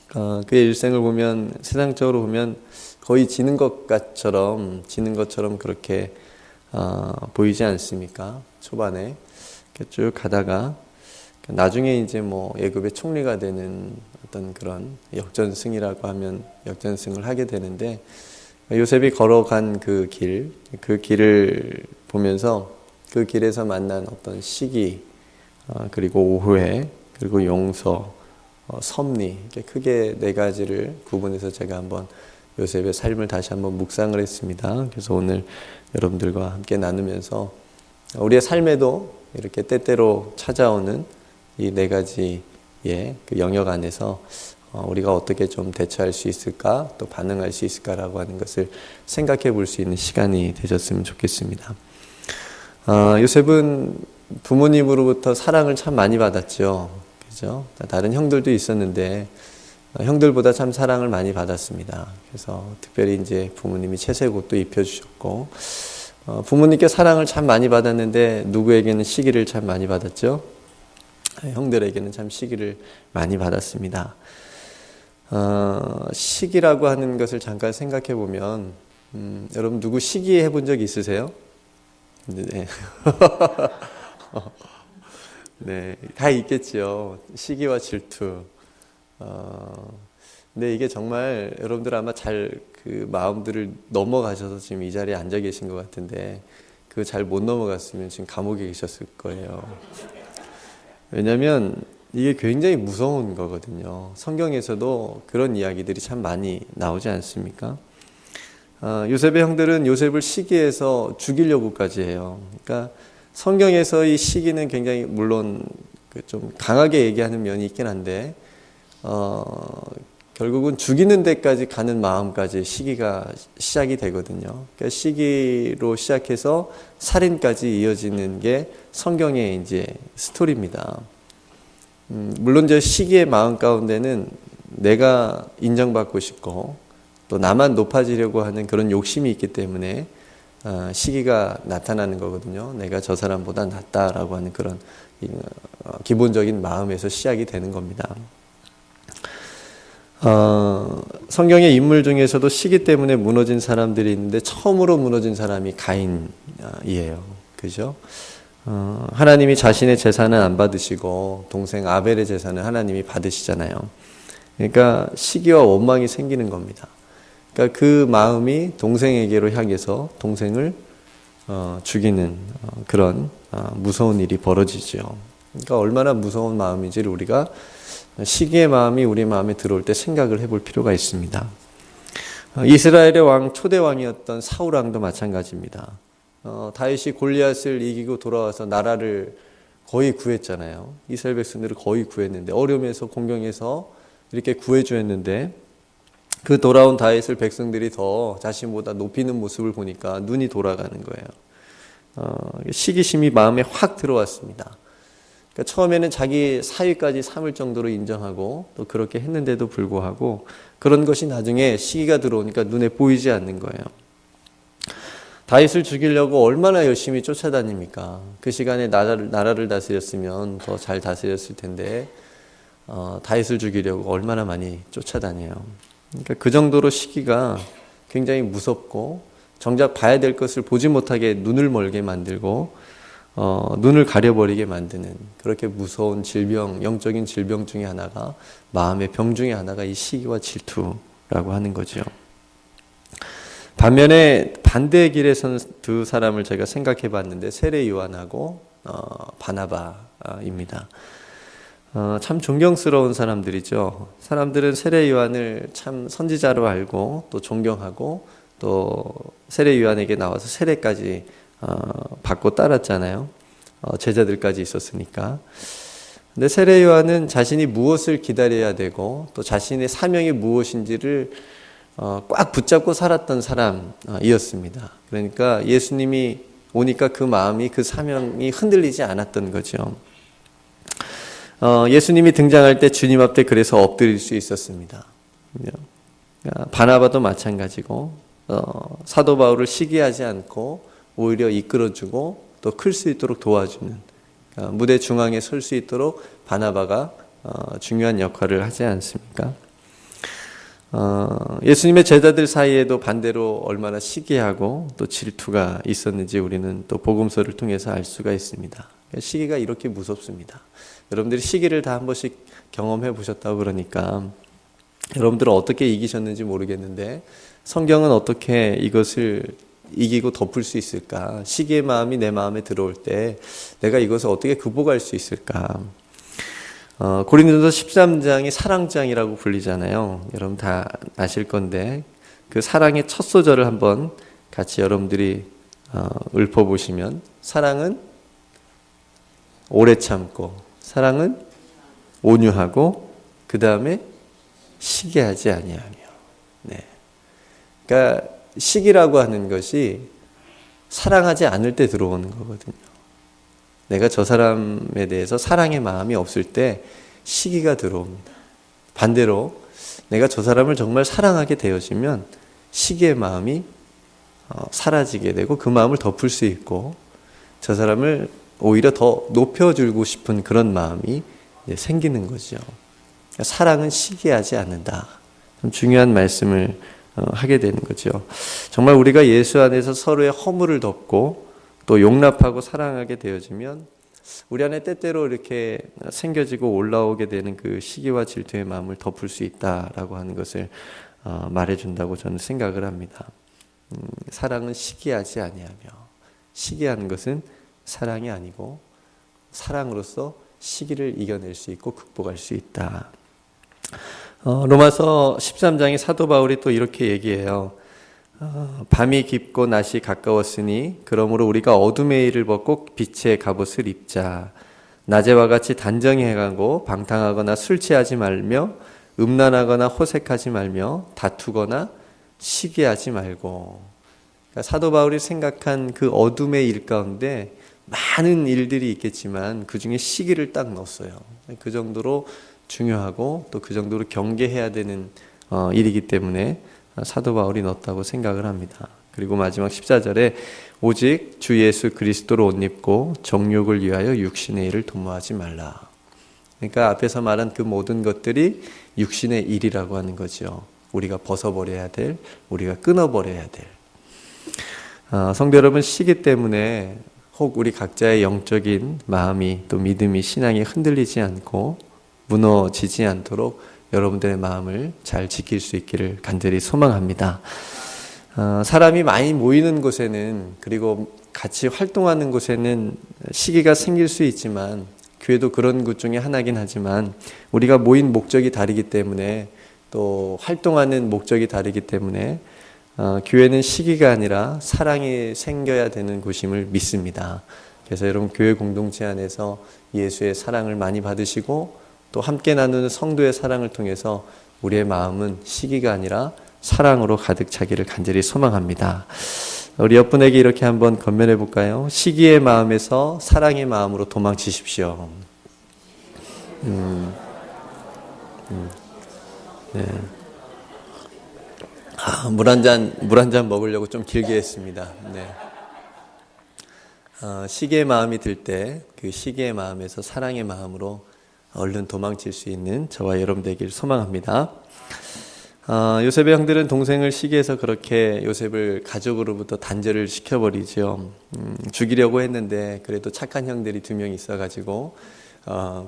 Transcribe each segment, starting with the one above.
그의 일생을 보면 세상적으로 보면 거의 지는 것처럼 그렇게 보이지 않습니까? 초반에 이렇게 쭉 가다가 나중에 이제 뭐 애굽의 총리가 되는 어떤 그런 역전승이라고 하면 역전승을 하게 되는데, 요셉이 걸어간 그 길을 보면서 그 길에서 만난 어떤 시기, 그리고 오후회, 그리고 용서, 섭리, 이렇게 크게 네 가지를 구분해서 제가 한번 요셉의 삶을 다시 한번 묵상을 했습니다. 그래서 오늘 여러분들과 함께 나누면서 우리의 삶에도 이렇게 때때로 찾아오는 이 네 가지의 그 영역 안에서 우리가 어떻게 좀 대처할 수 있을까, 또 반응할 수 있을까라고 하는 것을 생각해 볼 수 있는 시간이 되셨으면 좋겠습니다. 요셉은 부모님으로부터 사랑을 참 많이 받았죠. 그죠? 다른 형들도 있었는데 형들보다 참 사랑을 많이 받았습니다. 그래서 특별히 이제 부모님이 채색 옷도 입혀주셨고, 부모님께 사랑을 참 많이 받았는데 누구에게는 시기를 참 많이 받았죠. 형들에게는 참 시기를 많이 받았습니다. 시기라고 하는 것을 잠깐 생각해 보면, 여러분 누구 시기해 본 적 있으세요? 네. 네, 다 있겠죠. 시기와 질투. 근데 이게 정말 여러분들 아마 잘 그 마음들을 넘어가셔서 지금 이 자리에 앉아 계신 것 같은데, 그거 잘 못 넘어갔으면 지금 감옥에 계셨을 거예요. 왜냐하면 이게 굉장히 무서운 거거든요. 성경에서도 그런 이야기들이 참 많이 나오지 않습니까? 요셉의 형들은 요셉을 시기해서 죽이려고까지 해요. 그러니까 성경에서 이 시기는 굉장히 물론 좀 강하게 얘기하는 면이 있긴 한데, 결국은 죽이는 데까지 가는 마음까지 시기가 시작이 되거든요. 그러니까 시기로 시작해서 살인까지 이어지는 게 성경의 이제 스토리입니다. 물론 이제 시기의 마음 가운데는 내가 인정받고 싶고 또 나만 높아지려고 하는 그런 욕심이 있기 때문에 시기가 나타나는 거거든요. 내가 저 사람보다 낫다라고 하는 그런 기본적인 마음에서 시작이 되는 겁니다. 성경의 인물 중에서도 시기 때문에 무너진 사람들이 있는데 처음으로 무너진 사람이 가인이에요. 그죠? 하나님이 자신의 재산은 안 받으시고 동생 아벨의 재산은 하나님이 받으시잖아요. 그러니까 시기와 원망이 생기는 겁니다. 그러니까 그 마음이 동생에게로 향해서 동생을 죽이는 그런 무서운 일이 벌어지죠. 그러니까 얼마나 무서운 마음인지를 우리가 시기의 마음이 우리 마음에 들어올 때 생각을 해볼 필요가 있습니다. 이스라엘의 초대 왕이었던 사울 왕도 마찬가지입니다. 다윗이 골리앗을 이기고 돌아와서 나라를 거의 구했잖아요. 이스라엘 백성들을 거의 구했는데, 어려움에서 공경에서 이렇게 구해주었는데, 그 돌아온 다윗을 백성들이 더 자신보다 높이는 모습을 보니까 눈이 돌아가는 거예요. 시기심이 마음에 확 들어왔습니다. 그러니까 처음에는 자기 사위까지 삼을 정도로 인정하고 또 그렇게 했는데도 불구하고 그런 것이 나중에 시기가 들어오니까 눈에 보이지 않는 거예요. 다윗을 죽이려고 얼마나 열심히 쫓아다닙니까? 그 시간에 나라를 다스렸으면 더 잘 다스렸을 텐데, 다윗을 죽이려고 얼마나 많이 쫓아다녀요. 그러니까 그 정도로 시기가 굉장히 무섭고 정작 봐야 될 것을 보지 못하게 눈을 멀게 만들고 눈을 가려버리게 만드는 그렇게 무서운 질병, 영적인 질병 중에 하나가, 마음의 병 중에 하나가 이 시기와 질투라고 하는 거죠. 반면에 반대의 길에 선 두 사람을 제가 생각해 봤는데, 세례 요한하고 바나바입니다. 참 존경스러운 사람들이죠. 사람들은 세례 요한을 참 선지자로 알고 또 존경하고 또 세례 요한에게 나와서 세례까지 받고 따랐잖아요. 제자들까지 있었으니까. 근데 세례 요한은 자신이 무엇을 기다려야 되고 또 자신의 사명이 무엇인지를 꽉 붙잡고 살았던 사람이었습니다. 그러니까 예수님이 오니까 그 마음이, 그 사명이 흔들리지 않았던 거죠. 예수님이 등장할 때 주님 앞에 그래서 엎드릴 수 있었습니다. 바나바도 마찬가지고, 사도 바울을 시기하지 않고 오히려 이끌어주고 또 클 수 있도록 도와주는, 무대 중앙에 설 수 있도록 바나바가 중요한 역할을 하지 않습니까? 예수님의 제자들 사이에도 반대로 얼마나 시기하고 또 질투가 있었는지 우리는 또 복음서를 통해서 알 수가 있습니다. 시기가 이렇게 무섭습니다. 여러분들이 시기를 다 한 번씩 경험해 보셨다고 그러니까 여러분들은 어떻게 이기셨는지 모르겠는데 성경은 어떻게 이것을 이기고 덮을 수 있을까? 시기의 마음이 내 마음에 들어올 때 내가 이것을 어떻게 극복할 수 있을까? 고린도서 13장이 사랑장이라고 불리잖아요. 여러분 다 아실 건데 그 사랑의 첫 소절을 한번 같이 여러분들이 읊어보시면 사랑은 오래 참고 사랑은 온유하고 그 다음에 시기하지 아니하며. 네. 그러니까 시기라고 하는 것이 사랑하지 않을 때 들어오는 거거든요. 내가 저 사람에 대해서 사랑의 마음이 없을 때 시기가 들어옵니다. 반대로 내가 저 사람을 정말 사랑하게 되어지면 시기의 마음이 사라지게 되고 그 마음을 덮을 수 있고 저 사람을 오히려 더 높여주고 싶은 그런 마음이 생기는 거죠. 사랑은 시기하지 않는다. 좀 중요한 말씀을 하게 되는 거죠. 정말 우리가 예수 안에서 서로의 허물을 덮고 또 용납하고 사랑하게 되어지면 우리 안에 때때로 이렇게 생겨지고 올라오게 되는 그 시기와 질투의 마음을 덮을 수 있다라고 하는 것을 말해준다고 저는 생각을 합니다. 사랑은 시기하지 아니하며 시기하는 것은 사랑이 아니고 사랑으로서 시기를 이겨낼 수 있고 극복할 수 있다. 로마서 13장의 사도 바울이 또 이렇게 얘기해요. 밤이 깊고 낮이 가까웠으니 그러므로 우리가 어둠의 일을 벗고 빛의 갑옷을 입자. 낮에와 같이 단정히 행하고 방탕하거나 술 취하지 말며 음란하거나 호색하지 말며 다투거나 시기하지 말고. 그러니까 사도 바울이 생각한 그 어둠의 일 가운데 많은 일들이 있겠지만 그 중에 시기를 딱 넣었어요. 그 정도로 중요하고 또 그 정도로 경계해야 되는 일이기 때문에 사도 바울이 넣었다고 생각을 합니다. 그리고 마지막 14절에 오직 주 예수 그리스도로 옷 입고 정욕을 위하여 육신의 일을 도모하지 말라. 그러니까 앞에서 말한 그 모든 것들이 육신의 일이라고 하는 거죠. 우리가 벗어버려야 될, 우리가 끊어버려야 될. 성도 여러분, 시기 때문에 혹 우리 각자의 영적인 마음이 또 믿음이 신앙이 흔들리지 않고 무너지지 않도록 여러분들의 마음을 잘 지킬 수 있기를 간절히 소망합니다. 사람이 많이 모이는 곳에는 그리고 같이 활동하는 곳에는 시기가 생길 수 있지만 교회도 그런 곳 중에 하나긴 하지만 우리가 모인 목적이 다르기 때문에 또 활동하는 목적이 다르기 때문에 교회는 시기가 아니라 사랑이 생겨야 되는 곳임을 믿습니다. 그래서 여러분 교회 공동체 안에서 예수의 사랑을 많이 받으시고 또 함께 나누는 성도의 사랑을 통해서 우리의 마음은 시기가 아니라 사랑으로 가득 차기를 간절히 소망합니다. 우리 옆분에게 이렇게 한번 건면해 볼까요? 시기의 마음에서 사랑의 마음으로 도망치십시오. 네. 물 한 잔 먹으려고 좀 길게 했습니다. 네. 시기의 마음이 들 때 그 시기의 마음에서 사랑의 마음으로 얼른 도망칠 수 있는 저와 여러분 되길 소망합니다. 요셉의 형들은 동생을 시기해서 그렇게 요셉을 가족으로부터 단절을 시켜버리죠. 죽이려고 했는데 그래도 착한 형들이 2명 있어가지고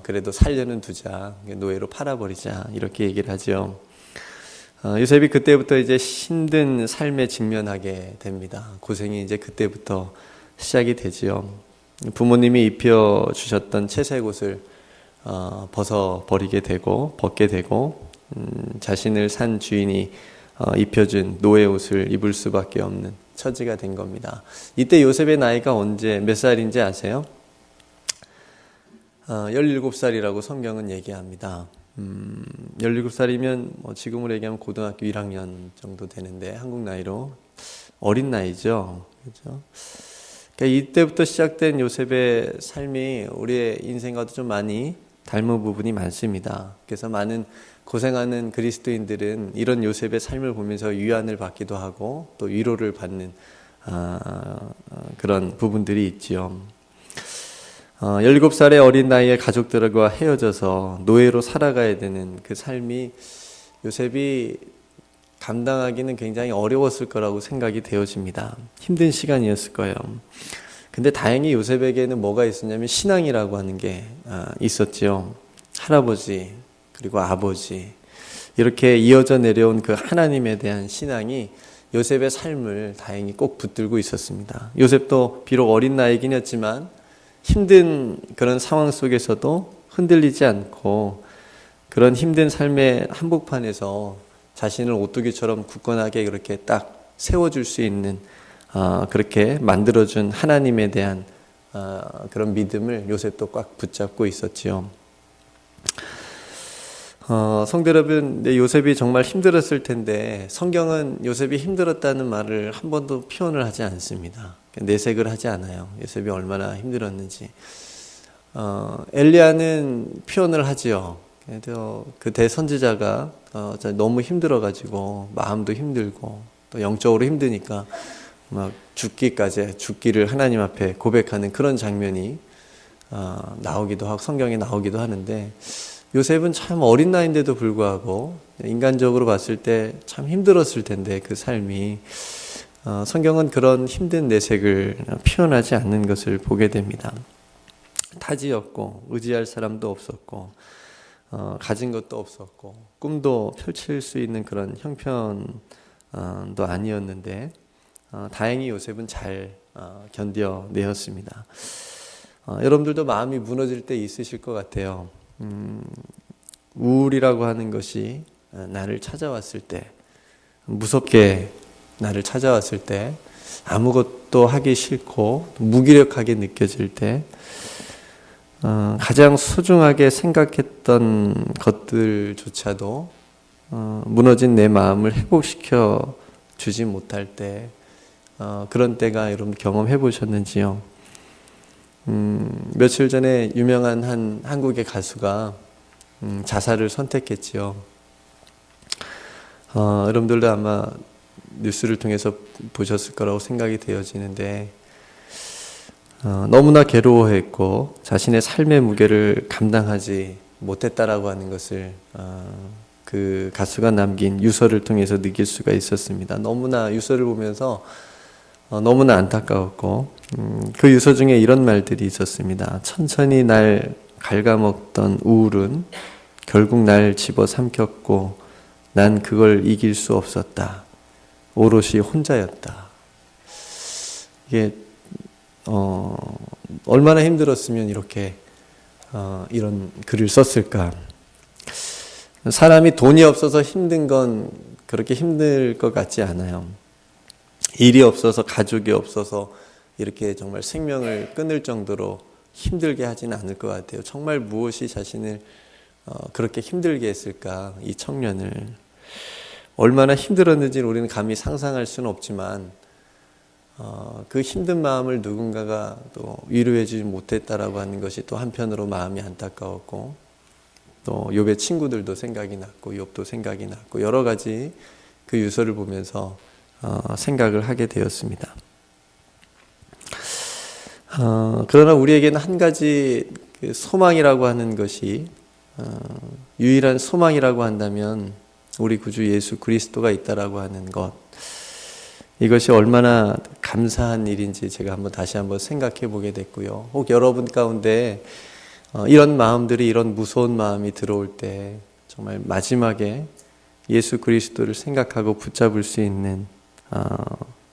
그래도 살려는 두자, 노예로 팔아버리자 이렇게 얘기를 하죠. 요셉이 그때부터 이제 힘든 삶에 직면하게 됩니다. 고생이 이제 그때부터 시작이 되지요. 부모님이 입혀주셨던 채색 옷을 벗어버리게 되고 벗게 되고 자신을 산 주인이 입혀준 노예 옷을 입을 수밖에 없는 처지가 된 겁니다. 이때 요셉의 나이가 언제 몇 살인지 아세요? 17살이라고 성경은 얘기합니다. 17살이면 뭐 지금으로 얘기하면 고등학교 1학년 정도 되는데 한국 나이로 어린 나이죠. 그렇죠? 그러니까 이때부터 시작된 요셉의 삶이 우리의 인생과도 좀 많이 닮은 부분이 많습니다. 그래서 많은 고생하는 그리스도인들은 이런 요셉의 삶을 보면서 위안을 받기도 하고 또 위로를 받는 그런 부분들이 있지요. 17살의 어린 나이에 가족들과 헤어져서 노예로 살아가야 되는 그 삶이 요셉이 감당하기는 굉장히 어려웠을 거라고 생각이 되어집니다. 힘든 시간이었을 거예요. 근데 다행히 요셉에게는 뭐가 있었냐면 신앙이라고 하는 게 있었죠. 할아버지 그리고 아버지 이렇게 이어져 내려온 그 하나님에 대한 신앙이 요셉의 삶을 다행히 꼭 붙들고 있었습니다. 요셉도 비록 어린 나이긴 했지만 힘든 그런 상황 속에서도 흔들리지 않고 그런 힘든 삶의 한복판에서 자신을 오뚜기처럼 굳건하게 그렇게 딱 세워줄 수 있는 그렇게 만들어준 하나님에 대한 그런 믿음을 요셉도 꽉 붙잡고 있었지요. 성도 여러분, 요셉이 정말 힘들었을 텐데 성경은 요셉이 힘들었다는 말을 한 번도 표현을 하지 않습니다. 내색을 하지 않아요. 요셉이 얼마나 힘들었는지. 엘리야는 표현을 하지요. 그 대선지자가 너무 힘들어가지고 마음도 힘들고 또 영적으로 힘드니까 막 죽기를 하나님 앞에 고백하는 그런 장면이 나오기도 하고 성경에 나오기도 하는데 요셉은 참 어린 나이인데도 불구하고 인간적으로 봤을 때 참 힘들었을 텐데 그 삶이 성경은 그런 힘든 내색을 표현하지 않는 것을 보게 됩니다. 타지였고 의지할 사람도 없었고 가진 것도 없었고 꿈도 펼칠 수 있는 그런 형편도 아니었는데 다행히 요셉은 잘 견뎌내었습니다. 여러분들도 마음이 무너질 때 있으실 것 같아요. 우울이라고 하는 것이 나를 찾아왔을 때 무섭게 나를 찾아왔을 때 아무것도 하기 싫고 무기력하게 느껴질 때 가장 소중하게 생각했던 것들조차도 무너진 내 마음을 회복시켜 주지 못할 때 그런 때가 여러분 경험해 보셨는지요? 며칠 전에 유명한 한 한국의 가수가 자살을 선택했지요. 여러분들도 아마 뉴스를 통해서 보셨을 거라고 생각이 되어지는데 너무나 괴로워했고 자신의 삶의 무게를 감당하지 못했다라고 하는 것을 그 가수가 남긴 유서를 통해서 느낄 수가 있었습니다. 너무나 유서를 보면서 너무나 안타까웠고 그 유서 중에 이런 말들이 있었습니다. 천천히 날 갉아먹던 우울은 결국 날 집어삼켰고 난 그걸 이길 수 없었다. 오롯이 혼자였다. 이게 얼마나 힘들었으면 이렇게 이런 글을 썼을까. 사람이 돈이 없어서 힘든 건 그렇게 힘들 것 같지 않아요. 일이 없어서 가족이 없어서 이렇게 정말 생명을 끊을 정도로 힘들게 하지는 않을 것 같아요. 정말 무엇이 자신을 그렇게 힘들게 했을까. 이 청년을 얼마나 힘들었는지 우리는 감히 상상할 수는 없지만 그 힘든 마음을 누군가가 또 위로해 주지 못했다라고 하는 것이 또 한편으로 마음이 안타까웠고 또 욥의 친구들도 생각이 났고 욥도 생각이 났고 여러 가지 그 유서를 보면서 생각을 하게 되었습니다. 그러나 우리에게는 한 가지 그 소망이라고 하는 것이 유일한 소망이라고 한다면 우리 구주 예수 그리스도가 있다라고 하는 것, 이것이 얼마나 감사한 일인지 제가 다시 한번 생각해 보게 됐고요. 혹 여러분 가운데 이런 마음들이, 이런 무서운 마음이 들어올 때 정말 마지막에 예수 그리스도를 생각하고 붙잡을 수 있는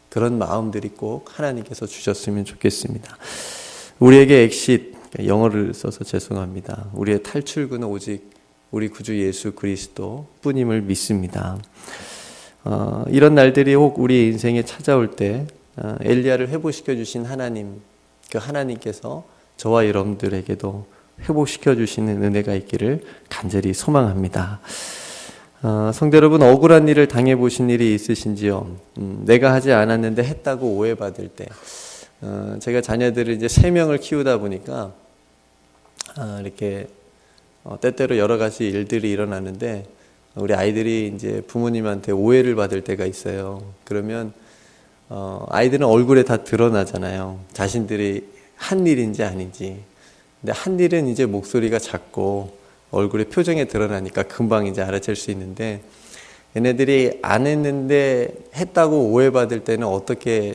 그런 마음들이 꼭 하나님께서 주셨으면 좋겠습니다. 우리에게 엑싯, 영어를 써서 죄송합니다. 우리의 탈출구는 오직 우리 구주 예수 그리스도 뿐임을 믿습니다. 이런 날들이 혹 우리 인생에 찾아올 때 엘리야를 회복시켜 주신 하나님, 그 하나님께서 저와 여러분들에게도 회복시켜 주시는 은혜가 있기를 간절히 소망합니다. 성도 여러분, 억울한 일을 당해보신 일이 있으신지요? 내가 하지 않았는데 했다고 오해받을 때, 제가 자녀들을 이제 3명을 키우다 보니까 이렇게 때때로 여러 가지 일들이 일어나는데 우리 아이들이 이제 부모님한테 오해를 받을 때가 있어요. 그러면 아이들은 얼굴에 다 드러나잖아요. 자신들이 한 일인지 아닌지. 근데 한 일은 이제 목소리가 작고 얼굴의 표정에 드러나니까 금방 이제 알아챌 수 있는데 얘네들이 안 했는데 했다고 오해받을 때는 어떻게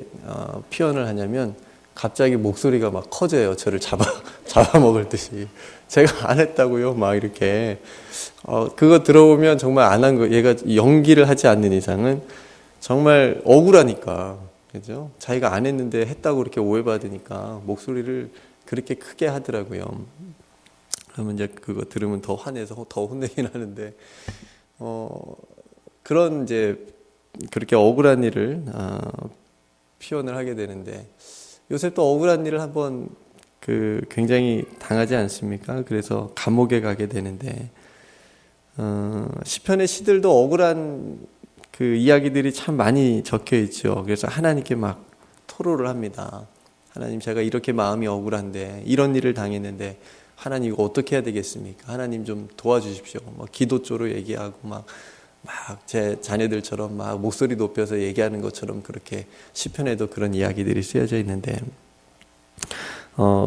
표현을 하냐면 갑자기 목소리가 막 커져요. 저를 잡아먹을 듯이. 제가 안 했다고요? 막 이렇게. 그거 들어보면 정말 안 한 거, 얘가 연기를 하지 않는 이상은 정말 억울하니까. 그죠? 자기가 안 했는데 했다고 이렇게 오해받으니까 목소리를 그렇게 크게 하더라고요. 그러면 이제 그거 들으면 더 화내서 더 혼내긴 하는데, 그런 이제 그렇게 억울한 일을 표현을 하게 되는데, 요셉도 억울한 일을 한번 굉장히 당하지 않습니까? 그래서 감옥에 가게 되는데, 시편의 시들도 억울한 그 이야기들이 참 많이 적혀 있죠. 그래서 하나님께 막 토로를 합니다. 하나님, 제가 이렇게 마음이 억울한데 이런 일을 당했는데 하나님 이거 어떻게 해야 되겠습니까? 하나님 좀 도와주십시오. 막 기도조로 얘기하고 막 제 자녀들처럼 막 목소리 높여서 얘기하는 것처럼 그렇게 시편에도 그런 이야기들이 쓰여져 있는데,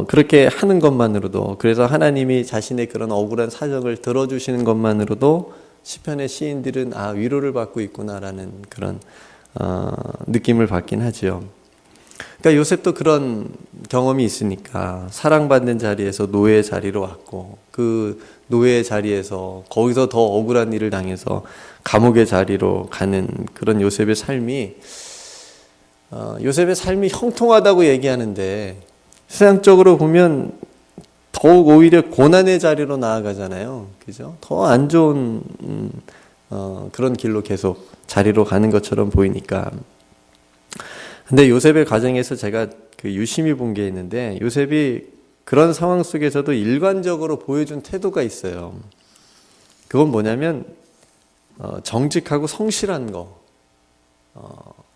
그렇게 하는 것만으로도, 그래서 하나님이 자신의 그런 억울한 사정을 들어주시는 것만으로도 시편의 시인들은 위로를 받고 있구나라는 그런 느낌을 받긴 하죠. 그러니까 요셉도 그런 경험이 있으니까 사랑받는 자리에서 노예의 자리로 왔고, 그 노예의 자리에서 거기서 더 억울한 일을 당해서 감옥의 자리로 가는 그런 요셉의 삶이 형통하다고 얘기하는데 세상적으로 보면 더욱 오히려 고난의 자리로 나아가잖아요. 그죠? 더 안 좋은 그런 길로 계속 자리로 가는 것처럼 보이니까. 근데 요셉의 가정에서 제가 유심히 본 게 있는데, 요셉이 그런 상황 속에서도 일관적으로 보여준 태도가 있어요. 그건 뭐냐면 정직하고 성실한 거.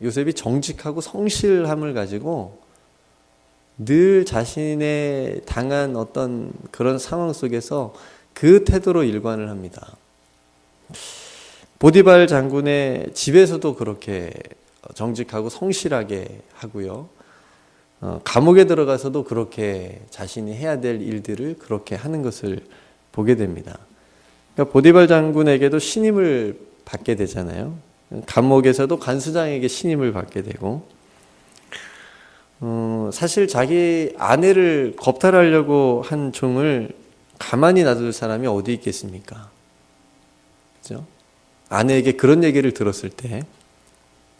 요셉이 정직하고 성실함을 가지고 늘 자신의 당한 어떤 그런 상황 속에서 그 태도로 일관을 합니다. 보디발 장군의 집에서도 그렇게 정직하고 성실하게 하고요. 감옥에 들어가서도 그렇게 자신이 해야 될 일들을 그렇게 하는 것을 보게 됩니다. 그러니까 보디발 장군에게도 신임을 받게 되잖아요. 감옥에서도 간수장에게 신임을 받게 되고, 사실 자기 아내를 겁탈하려고 한 종을 가만히 놔둘 사람이 어디 있겠습니까? 그죠? 아내에게 그런 얘기를 들었을 때,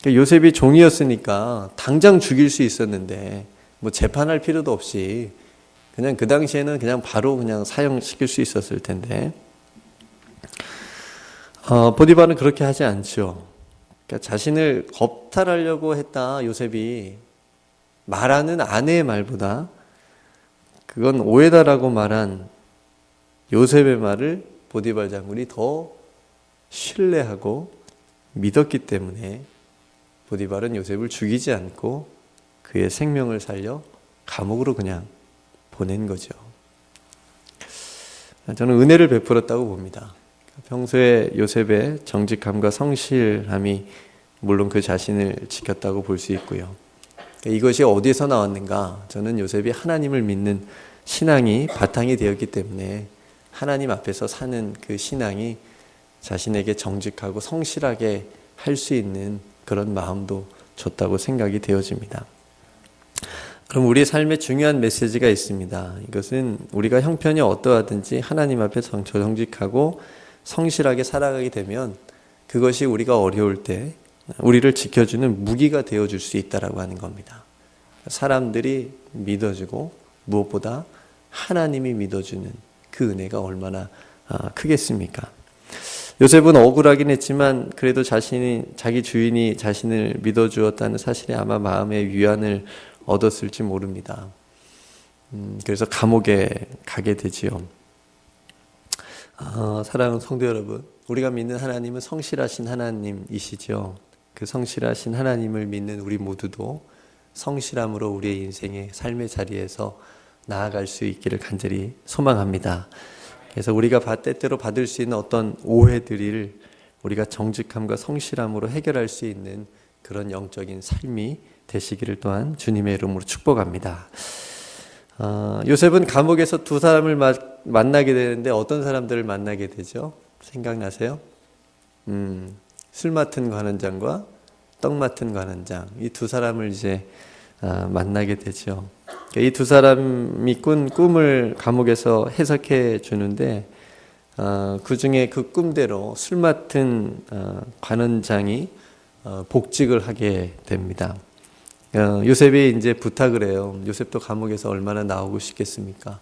요셉이 종이었으니까 당장 죽일 수 있었는데, 뭐 재판할 필요도 없이 그냥 그 당시에는 그냥 바로 그냥 사형시킬 수 있었을 텐데, 보디발은 그렇게 하지 않죠. 그러니까 자신을 겁탈하려고 했다 요셉이 말하는 아내의 말보다 그건 오해다라고 말한 요셉의 말을 보디발 장군이 더 신뢰하고 믿었기 때문에 보디발은 요셉을 죽이지 않고 그의 생명을 살려 감옥으로 그냥 보낸 거죠. 저는 은혜를 베풀었다고 봅니다. 평소에 요셉의 정직함과 성실함이 물론 그 자신을 지켰다고 볼 수 있고요. 이것이 어디에서 나왔는가? 저는 요셉이 하나님을 믿는 신앙이 바탕이 되었기 때문에 하나님 앞에서 사는 그 신앙이 자신에게 정직하고 성실하게 할 수 있는 그런 마음도 줬다고 생각이 되어집니다. 그럼 우리의 삶에 중요한 메시지가 있습니다. 이것은 우리가 형편이 어떠하든지 하나님 앞에 정직하고 성실하게 살아가게 되면 그것이 우리가 어려울 때 우리를 지켜주는 무기가 되어줄 수 있다라고 하는 겁니다. 사람들이 믿어주고 무엇보다 하나님이 믿어주는 그 은혜가 얼마나 크겠습니까? 요셉은 억울하긴 했지만 그래도 자기 주인이 자신을 믿어주었다는 사실에 아마 마음의 위안을 얻었을지 모릅니다. 그래서 감옥에 가게 되지요. 사랑하는 성도 여러분, 우리가 믿는 하나님은 성실하신 하나님이시죠. 그 성실하신 하나님을 믿는 우리 모두도 성실함으로 우리의 인생의 삶의 자리에서 나아갈 수 있기를 간절히 소망합니다. 그래서 우리가 때때로 받을 수 있는 어떤 오해들을 우리가 정직함과 성실함으로 해결할 수 있는 그런 영적인 삶이 되시기를 또한 주님의 이름으로 축복합니다. 요셉은 감옥에서 두 사람을 만나게 되는데 어떤 사람들을 만나게 되죠? 생각나세요? 술 맡은 관원장과 떡 맡은 관원장, 이 두 사람을 이제 만나게 되죠. 이 두 사람이 꾼 꿈을 감옥에서 해석해 주는데 그 중에 그 꿈대로 술 맡은 관원장이 복직을 하게 됩니다. 요셉이 이제 부탁을 해요. 요셉도 감옥에서 얼마나 나오고 싶겠습니까?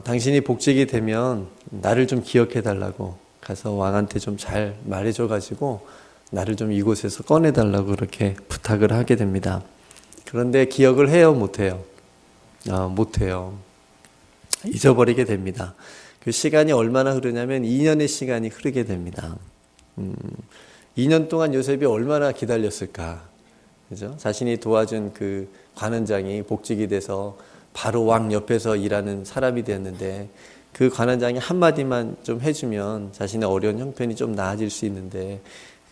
당신이 복직이 되면 나를 좀 기억해 달라고 가서 왕한테 좀 잘 말해줘 가지고 나를 좀 이곳에서 꺼내 달라고 그렇게 부탁을 하게 됩니다. 그런데 기억을 해요, 못해요? 못해요. 잊어버리게 됩니다. 그 시간이 얼마나 흐르냐면 2년의 시간이 흐르게 됩니다. 2년 동안 요셉이 얼마나 기다렸을까? 그죠? 자신이 도와준 그 관원장이 복직이 돼서 바로 왕 옆에서 일하는 사람이 되었는데 그 관원장이 한마디만 좀 해주면 자신의 어려운 형편이 좀 나아질 수 있는데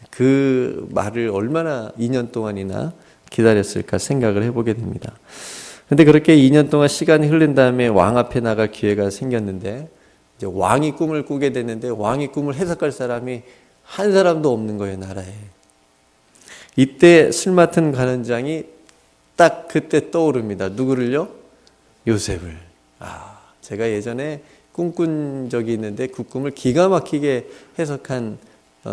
그 말을 얼마나 2년 동안이나 기다렸을까 생각을 해보게 됩니다. 근데 그렇게 2년 동안 시간이 흐른 다음에 왕 앞에 나갈 기회가 생겼는데 이제 왕이 꿈을 꾸게 됐는데 왕이 꿈을 해석할 사람이 한 사람도 없는 거예요, 나라에. 이때 술 맡은 관원장이 딱 그때 떠오릅니다. 누구를요? 요셉을. 제가 예전에 꿈꾼 적이 있는데 그 꿈을 기가 막히게 해석한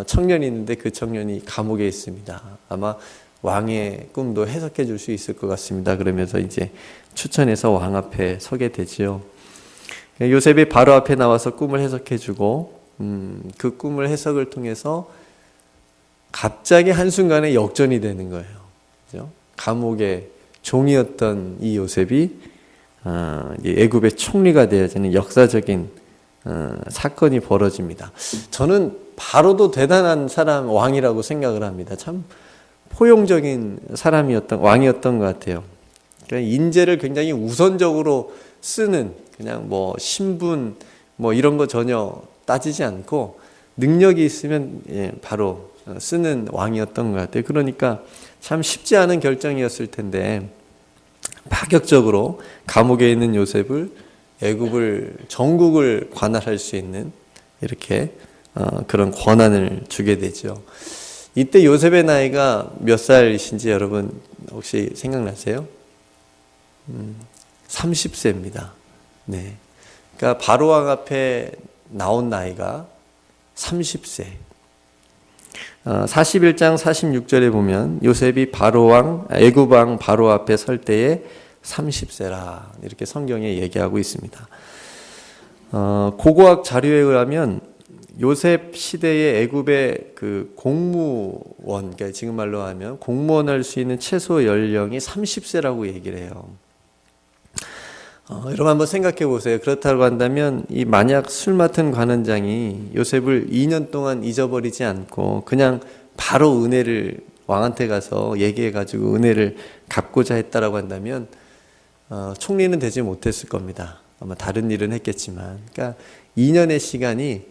청년이 있는데 그 청년이 감옥에 있습니다. 아마 왕의 꿈도 해석해 줄 수 있을 것 같습니다. 그러면서 이제 추천해서 왕 앞에 서게 되지요. 요셉이 바로 앞에 나와서 꿈을 해석해 주고 그 꿈을 해석을 통해서 갑자기 한순간에 역전이 되는 거예요. 그죠? 감옥의 종이었던 이 요셉이 애굽의 총리가 되어지는 역사적인 사건이 벌어집니다. 저는 바로도 대단한 사람, 왕이라고 생각을 합니다. 참 포용적인 왕이었던 것 같아요. 그러니까 인재를 굉장히 우선적으로 쓰는, 그냥 뭐 신분 뭐 이런 거 전혀 따지지 않고 능력이 있으면 바로 쓰는 왕이었던 것 같아요. 그러니까 참 쉽지 않은 결정이었을 텐데 파격적으로 감옥에 있는 요셉을 애굽을 전국을 관할할 수 있는 이렇게 그런 권한을 주게 되죠. 이때 요셉의 나이가 몇 살이신지 여러분 혹시 생각나세요? 30세입니다. 네. 그러니까 바로왕 앞에 나온 나이가 30세. 41장 46절에 보면 요셉이 애굽 왕 바로 앞에 설 때에 30세라 이렇게 성경에 얘기하고 있습니다. 고고학 자료에 의하면 요셉 시대의 애굽의 그 공무원, 그러니까 지금 말로 하면 공무원 할 수 있는 최소 연령이 30세라고 얘기를 해요. 여러분 한번 생각해 보세요. 그렇다고 한다면 이 만약 술 맡은 관원장이 요셉을 2년 동안 잊어버리지 않고 그냥 바로 은혜를 왕한테 가서 얘기해 가지고 은혜를 갚고자 했다라고 한다면 총리는 되지 못했을 겁니다. 아마 다른 일은 했겠지만, 그러니까 2년의 시간이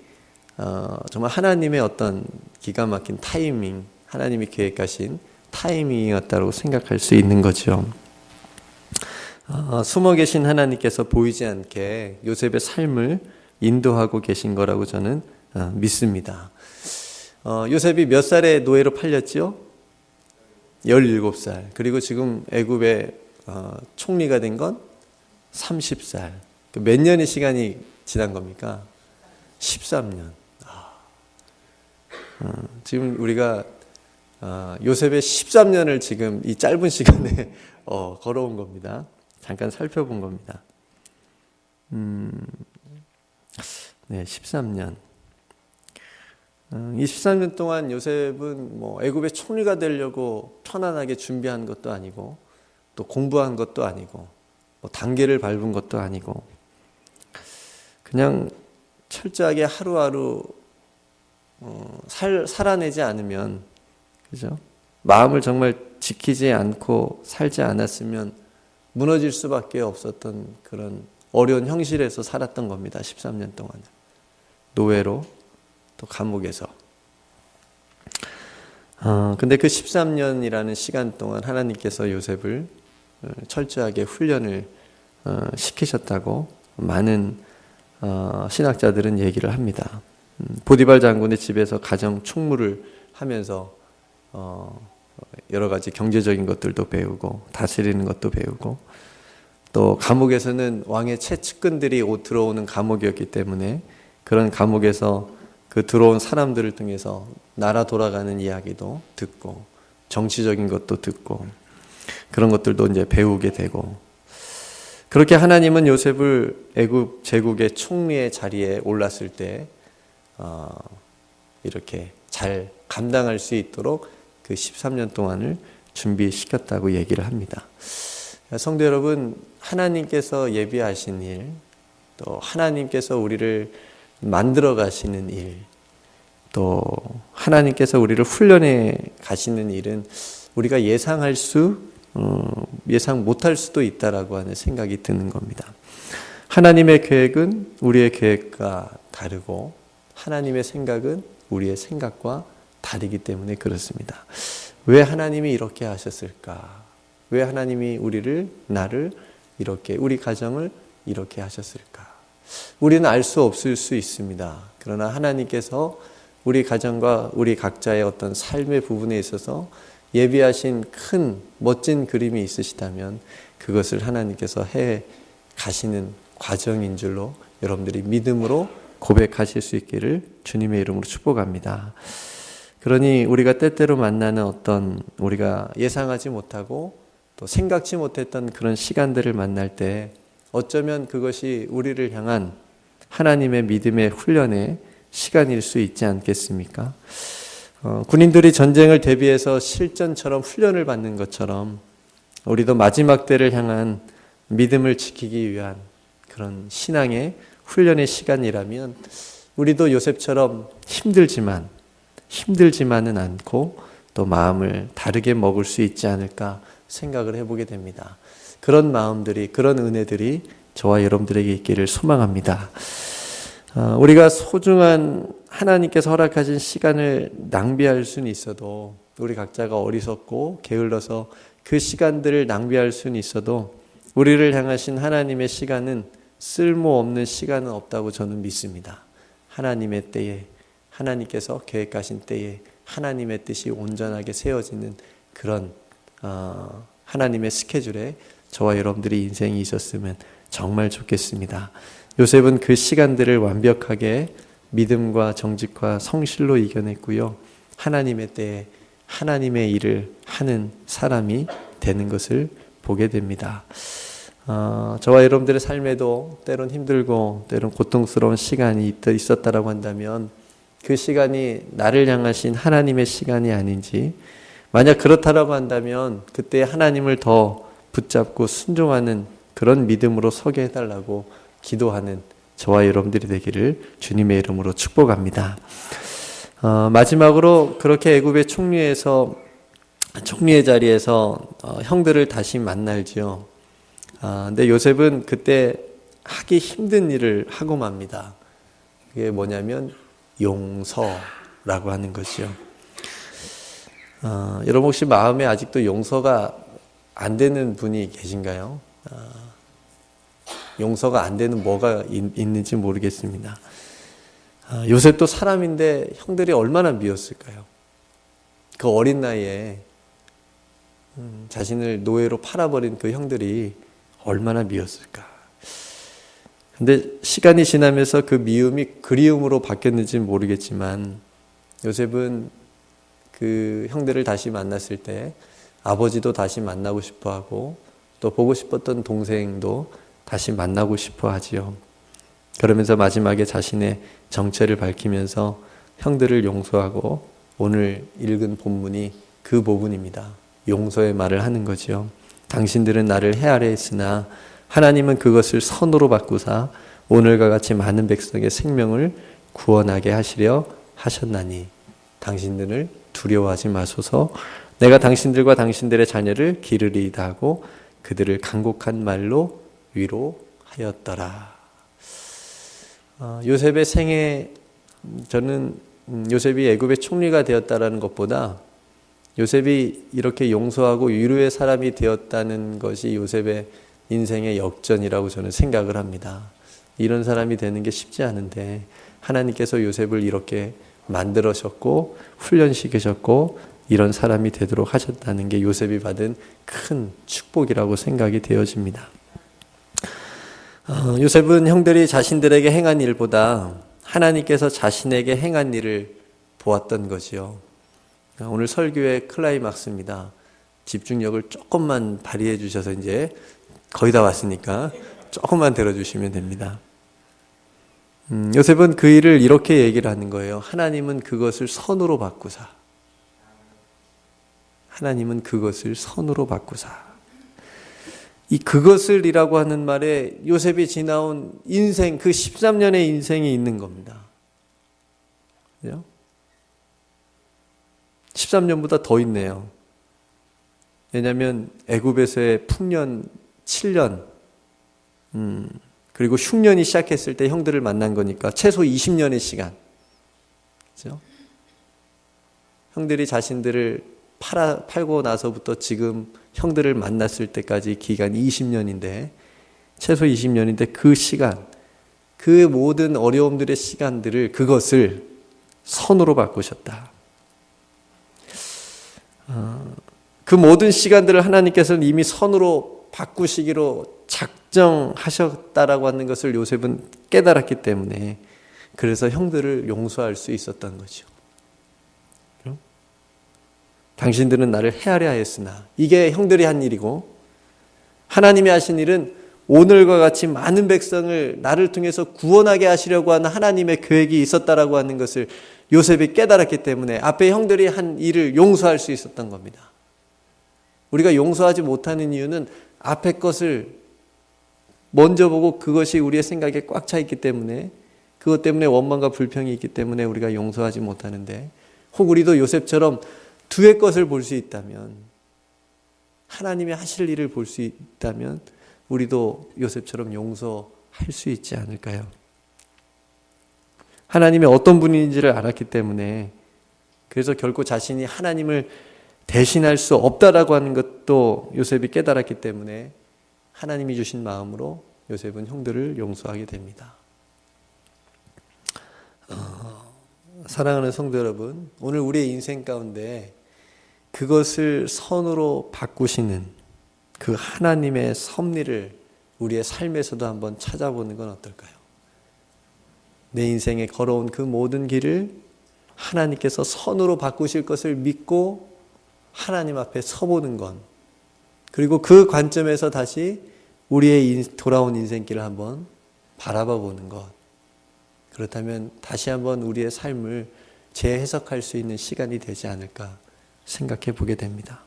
정말 하나님의 어떤 기가 막힌 타이밍, 하나님이 계획하신 타이밍이었다고 생각할 수 있는 거죠. 숨어 계신 하나님께서 보이지 않게 요셉의 삶을 인도하고 계신 거라고 저는 믿습니다. 요셉이 몇 살에 노예로 팔렸죠? 17살. 그리고 지금 애굽의 총리가 된 건 30살. 몇 년의 시간이 지난 겁니까? 13년. 지금 우리가 요셉의 13년을 지금 이 짧은 시간에 걸어온 겁니다. 잠깐 살펴본 겁니다. 네, 13년. 이 13년 동안 요셉은 뭐 애굽의 총리가 되려고 편안하게 준비한 것도 아니고 또 공부한 것도 아니고 뭐 단계를 밟은 것도 아니고 그냥 철저하게 하루하루 살아내지 않으면, 그죠? 마음을 정말 지키지 않고 살지 않았으면 무너질 수밖에 없었던 그런 어려운 형실에서 살았던 겁니다. 13년 동안 노예로 또 감옥에서. 근데 그 13년이라는 시간 동안 하나님께서 요셉을 철저하게 훈련을 시키셨다고 많은 신학자들은 얘기를 합니다. 보디발 장군의 집에서 가정 충무를 하면서 여러 가지 경제적인 것들도 배우고 다스리는 것도 배우고, 또 감옥에서는 왕의 최측근들이 들어오는 감옥이었기 때문에 그런 감옥에서 그 들어온 사람들을 통해서 나라 돌아가는 이야기도 듣고 정치적인 것도 듣고 그런 것들도 이제 배우게 되고, 그렇게 하나님은 요셉을 애굽 제국의 총리의 자리에 올랐을 때 이렇게 잘 감당할 수 있도록 그 13년 동안을 준비시켰다고 얘기를 합니다. 성도 여러분, 하나님께서 예비하신 일, 또 하나님께서 우리를 만들어 가시는 일, 또 하나님께서 우리를 훈련해 가시는 일은 우리가 예상 못할 수도 있다라고 하는 생각이 드는 겁니다. 하나님의 계획은 우리의 계획과 다르고 하나님의 생각은 우리의 생각과 다르기 때문에 그렇습니다. 왜 하나님이 이렇게 하셨을까? 왜 하나님이 나를 이렇게, 우리 가정을 이렇게 하셨을까? 우리는 알 수 없을 수 있습니다. 그러나 하나님께서 우리 가정과 우리 각자의 어떤 삶의 부분에 있어서 예비하신 큰 멋진 그림이 있으시다면 그것을 하나님께서 해 가시는 과정인 줄로 여러분들이 믿음으로 고백하실 수 있기를 주님의 이름으로 축복합니다. 그러니 우리가 때때로 만나는 어떤 우리가 예상하지 못하고 또 생각지 못했던 그런 시간들을 만날 때 어쩌면 그것이 우리를 향한 하나님의 믿음의 훈련의 시간일 수 있지 않겠습니까? 군인들이 전쟁을 대비해서 실전처럼 훈련을 받는 것처럼 우리도 마지막 때를 향한 믿음을 지키기 위한 그런 신앙의 훈련의 시간이라면 우리도 요셉처럼 힘들지만은 않고 또 마음을 다르게 먹을 수 있지 않을까 생각을 해보게 됩니다. 그런 마음들이, 그런 은혜들이 저와 여러분들에게 있기를 소망합니다. 우리가 소중한 하나님께서 허락하신 시간을 낭비할 수는 있어도, 우리 각자가 어리석고 게을러서 그 시간들을 낭비할 수는 있어도 우리를 향하신 하나님의 시간은 쓸모없는 시간은 없다고 저는 믿습니다. 하나님의 때에, 하나님께서 계획하신 때에 하나님의 뜻이 온전하게 세워지는 그런 하나님의 스케줄에 저와 여러분들의 인생이 있었으면 정말 좋겠습니다. 요셉은 그 시간들을 완벽하게 믿음과 정직과 성실로 이겨냈고요. 하나님의 때에 하나님의 일을 하는 사람이 되는 것을 보게 됩니다. 저와 여러분들의 삶에도 때론 힘들고 때론 고통스러운 시간이 있었다라고 한다면 그 시간이 나를 향하신 하나님의 시간이 아닌지, 만약 그렇다라고 한다면 그때 하나님을 더 붙잡고 순종하는 그런 믿음으로 서게 해달라고 기도하는 저와 여러분들이 되기를 주님의 이름으로 축복합니다. 마지막으로 그렇게 애굽의 총리의 자리에서 형들을 다시 만날지요. 근데 요셉은 그때 하기 힘든 일을 하고 맙니다. 그게 뭐냐면 용서라고 하는 것이요. 여러분 혹시 마음에 아직도 용서가 안 되는 분이 계신가요? 용서가 안 되는 뭐가 있는지 모르겠습니다. 요셉도 사람인데 형들이 얼마나 미웠을까요? 그 어린 나이에 자신을 노예로 팔아버린 그 형들이 얼마나 미웠을까? 근데 시간이 지나면서 그 미움이 그리움으로 바뀌었는지는 모르겠지만 요셉은 그 형들을 다시 만났을 때 아버지도 다시 만나고 싶어 하고 또 보고 싶었던 동생도 다시 만나고 싶어 하지요. 그러면서 마지막에 자신의 정체를 밝히면서 형들을 용서하고 오늘 읽은 본문이 그 부분입니다. 용서의 말을 하는 거지요. 당신들은 나를 헤아려 했으나 하나님은 그것을 선으로 바꾸사 오늘과 같이 많은 백성의 생명을 구원하게 하시려 하셨나니 당신들을 두려워하지 마소서. 내가 당신들과 당신들의 자녀를 기르리이다 하고 그들을 간곡한 말로 위로하였더라. 요셉의 생애, 저는 요셉이 애굽의 총리가 되었다라는 것보다 요셉이 이렇게 용서하고 위로의 사람이 되었다는 것이 요셉의 인생의 역전이라고 저는 생각을 합니다. 이런 사람이 되는 게 쉽지 않은데 하나님께서 요셉을 이렇게 만들으셨고 훈련시키셨고 이런 사람이 되도록 하셨다는 게 요셉이 받은 큰 축복이라고 생각이 되어집니다. 요셉은 형들이 자신들에게 행한 일보다 하나님께서 자신에게 행한 일을 보았던 거지요. 오늘 설교의 클라이막스입니다. 집중력을 조금만 발휘해 주셔서 이제 거의 다 왔으니까 조금만 들어주시면 됩니다. 요셉은 그 일을 이렇게 얘기를 하는 거예요. 하나님은 그것을 선으로 바꾸사. 하나님은 그것을 선으로 바꾸사. 이 그것을이라고 하는 말에 요셉이 지나온 인생, 그 13년의 인생이 있는 겁니다. 그죠? 13년보다 더 있네요. 왜냐하면 애굽에서의 풍년 7년, 그리고 흉년이 시작했을 때 형들을 만난 거니까 최소 20년의 시간. 그죠? 형들이 자신들을 팔고 나서부터 지금 형들을 만났을 때까지 기간 20년인데, 최소 20년인데 그 시간, 그 모든 어려움들의 시간들을, 그것을 선으로 바꾸셨다. 그 모든 시간들을 하나님께서는 이미 선으로 바꾸시기로 작정하셨다라고 하는 것을 요셉은 깨달았기 때문에, 그래서 형들을 용서할 수 있었던 거죠. 당신들은 나를 헤아려 하였으나, 이게 형들이 한 일이고, 하나님이 하신 일은 오늘과 같이 많은 백성을 나를 통해서 구원하게 하시려고 하는 하나님의 계획이 있었다라고 하는 것을 요셉이 깨달았기 때문에 앞에 형들이 한 일을 용서할 수 있었던 겁니다. 우리가 용서하지 못하는 이유는 앞에 것을 먼저 보고 그것이 우리의 생각에 꽉 차 있기 때문에, 그것 때문에 원망과 불평이 있기 때문에 우리가 용서하지 못하는데, 혹 우리도 요셉처럼 두의 것을 볼 수 있다면, 하나님이 하실 일을 볼 수 있다면 우리도 요셉처럼 용서할 수 있지 않을까요? 하나님이 어떤 분인지를 알았기 때문에, 그래서 결코 자신이 하나님을 대신할 수 없다라고 하는 것도 요셉이 깨달았기 때문에 하나님이 주신 마음으로 요셉은 형들을 용서하게 됩니다. 사랑하는 성도 여러분, 오늘 우리의 인생 가운데 그것을 선으로 바꾸시는 그 하나님의 섭리를 우리의 삶에서도 한번 찾아보는 건 어떨까요? 내 인생에 걸어온 그 모든 길을 하나님께서 선으로 바꾸실 것을 믿고 하나님 앞에 서보는 것, 그리고 그 관점에서 다시 우리의 돌아온 인생길을 한번 바라봐 보는 것, 그렇다면 다시 한번 우리의 삶을 재해석할 수 있는 시간이 되지 않을까 생각해 보게 됩니다.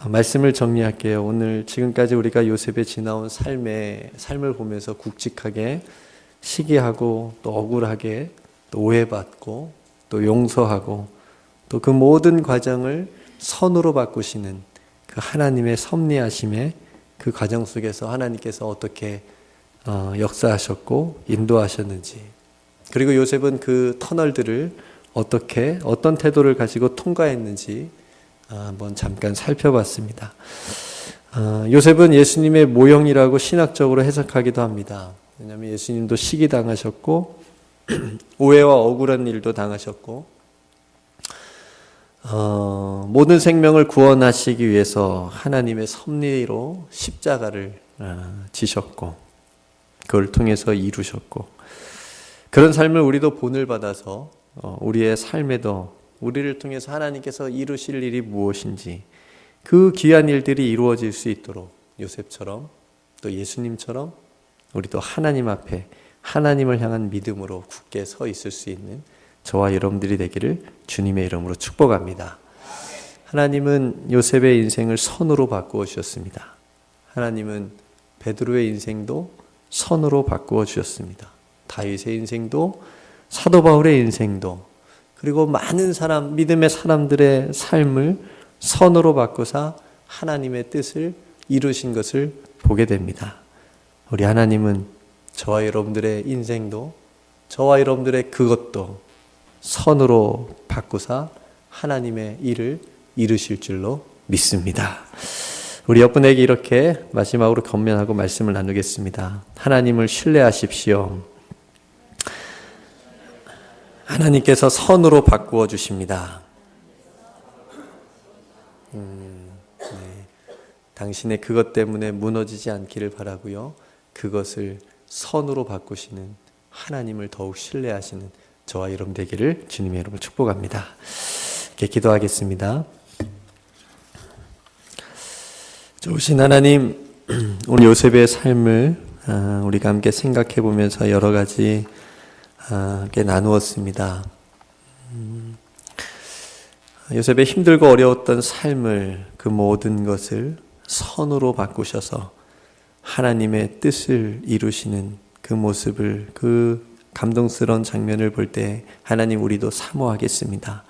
말씀을 정리할게요. 오늘 지금까지 우리가 요셉의 지나온 삶을 보면서 굵직하게 시기하고 또 억울하게 또 오해받고 또 용서하고 또 그 모든 과정을 선으로 바꾸시는 그 하나님의 섭리하심의 그 과정 속에서 하나님께서 어떻게 역사하셨고 인도하셨는지, 그리고 요셉은 그 터널들을 어떤 태도를 가지고 통과했는지 한번 잠깐 살펴봤습니다. 요셉은 예수님의 모형이라고 신학적으로 해석하기도 합니다. 왜냐하면 예수님도 시기당하셨고 오해와 억울한 일도 당하셨고, 모든 생명을 구원하시기 위해서 하나님의 섭리로 십자가를 지셨고 그걸 통해서 이루셨고, 그런 삶을 우리도 본을 받아서 우리의 삶에도 우리를 통해서 하나님께서 이루실 일이 무엇인지 그 귀한 일들이 이루어질 수 있도록 요셉처럼 또 예수님처럼 우리도 하나님 앞에 하나님을 향한 믿음으로 굳게 서 있을 수 있는 저와 여러분들이 되기를 주님의 이름으로 축복합니다. 하나님은 요셉의 인생을 선으로 바꾸어 주셨습니다. 하나님은 베드로의 인생도 선으로 바꾸어 주셨습니다. 다윗의 인생도, 사도 바울의 인생도, 그리고 많은 믿음의 사람들의 삶을 선으로 바꾸사 하나님의 뜻을 이루신 것을 보게 됩니다. 우리 하나님은 저와 여러분들의 인생도, 저와 여러분들의 그것도 선으로 바꾸사 하나님의 일을 이루실 줄로 믿습니다. 우리 옆분에게 이렇게 마지막으로 권면하고 말씀을 나누겠습니다. 하나님을 신뢰하십시오. 하나님께서 선으로 바꾸어 주십니다. 네. 당신의 그것 때문에 무너지지 않기를 바라고요. 그것을 선으로 바꾸시는 하나님을 더욱 신뢰하시는 저와 여러분 되기를 주님의 이름으로 축복합니다. 이렇게 기도하겠습니다. 좋으신 하나님, 오늘 요셉의 삶을 우리가 함께 생각해 보면서 여러 가지 함께 나누었습니다. 요셉의 힘들고 어려웠던 삶을, 그 모든 것을 선으로 바꾸셔서 하나님의 뜻을 이루시는 그 모습을, 그 감동스러운 장면을 볼 때 하나님, 우리도 사모하겠습니다.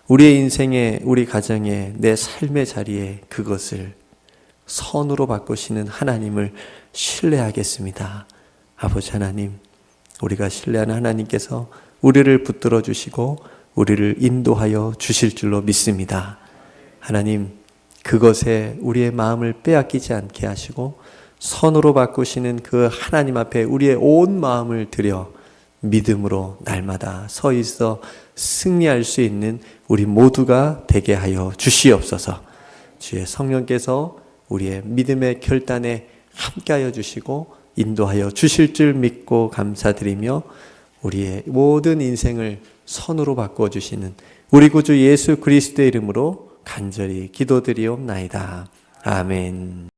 우리의 인생에, 우리 가정에, 내 삶의 자리에 그것을 선으로 바꾸시는 하나님을 신뢰하겠습니다. 아버지 하나님, 우리가 신뢰하는 하나님께서 우리를 붙들어 주시고 우리를 인도하여 주실 줄로 믿습니다. 하나님, 그것에 우리의 마음을 빼앗기지 않게 하시고 선으로 바꾸시는 그 하나님 앞에 우리의 온 마음을 들여 믿음으로 날마다 서 있어 승리할 수 있는 우리 모두가 되게 하여 주시옵소서. 주의 성령께서 우리의 믿음의 결단에 함께하여 주시고 인도하여 주실 줄 믿고 감사드리며 우리의 모든 인생을 선으로 바꾸어 주시는 우리 구주 예수 그리스도의 이름으로 간절히 기도드리옵나이다. 아멘.